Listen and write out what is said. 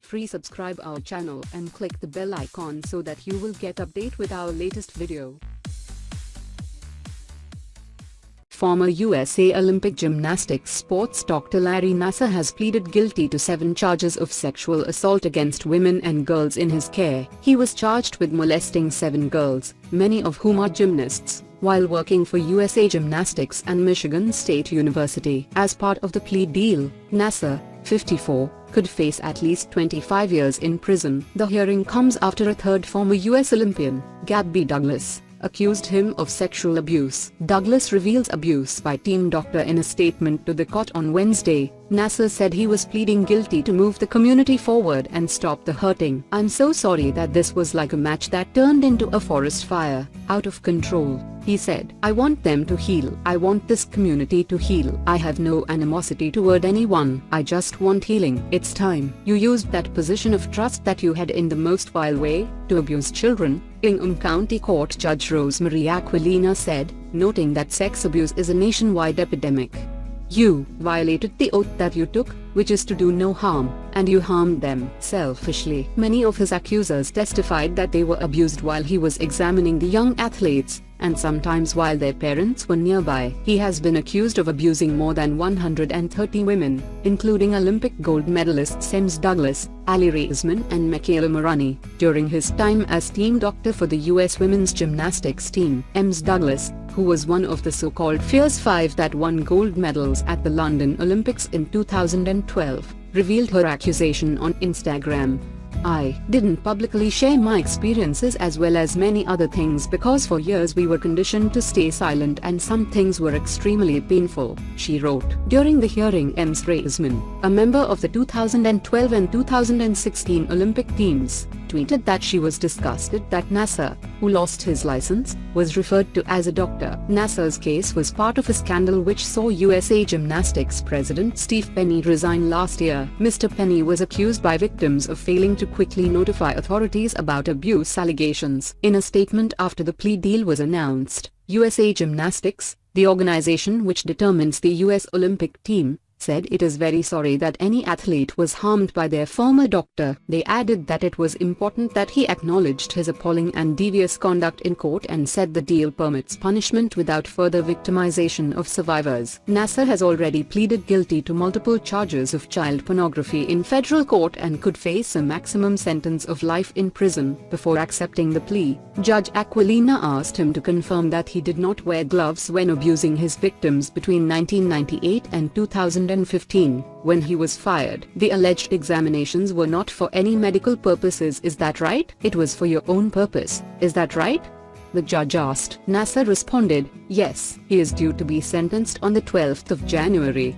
free. Subscribe our channel and click the bell icon so that you will get update with our latest video. Former USA Olympic gymnastics sports Dr. Larry Nassar has pleaded guilty to 7 charges of sexual assault against women and girls in his care. He was charged with molesting 7 girls, many of whom are gymnasts, while working for USA Gymnastics and Michigan State University. As part of the plea deal, Nassar, 54, could face at least 25 years in prison. The hearing comes after a third former US Olympian, Gabby Douglas, accused him of sexual abuse. Douglas reveals abuse by team doctor in a statement to the court on Wednesday. Nassar said he was pleading guilty to move the community forward and stop the hurting. "I'm so sorry that this was like a match that turned into a forest fire, out of control," he said. "I want them to heal. I want this community to heal. I have no animosity toward anyone. I just want healing. It's time. You used that position of trust that you had in the most vile way, to abuse children," Ingham County Court Judge Rosemary Aquilina said, noting that sex abuse is a nationwide epidemic. "You violated the oath that you took, which is to do no harm, and you harmed them selfishly." Many of his accusers testified that they were abused while he was examining the young athletes, and sometimes while their parents were nearby. He has been accused of abusing more than 130 women, including Olympic gold medalists Ems Douglas, Ali Raisman and Michaela Morani, during his time as team doctor for the US women's gymnastics team. Ems Douglas, who was one of the so-called Fierce Five that won gold medals at the London Olympics in 2012, revealed her accusation on Instagram. "I didn't publicly share my experiences as well as many other things because for years we were conditioned to stay silent and some things were extremely painful," she wrote. During the hearing, Ems Raisman, a member of the 2012 and 2016 Olympic teams, tweeted that she was disgusted that Nassar, who lost his license, was referred to as a doctor. Nassar's case was part of a scandal which saw USA Gymnastics president Steve Penny resign last year. Mr. Penny was accused by victims of failing to quickly notify authorities about abuse allegations. In a statement after the plea deal was announced, USA Gymnastics, the organization which determines the US Olympic team, said it is very sorry that any athlete was harmed by their former doctor. They added that it was important that he acknowledged his appalling and devious conduct in court and said the deal permits punishment without further victimization of survivors. Nassar has already pleaded guilty to multiple charges of child pornography in federal court and could face a maximum sentence of life in prison. Before accepting the plea, Judge Aquilina asked him to confirm that he did not wear gloves when abusing his victims between 1998 and 2015, when he was fired. "The alleged examinations were not for any medical purposes, is that right? It was for your own purpose, is that right?" the judge asked. Nassar responded, "Yes." He is due to be sentenced on the 12th of January.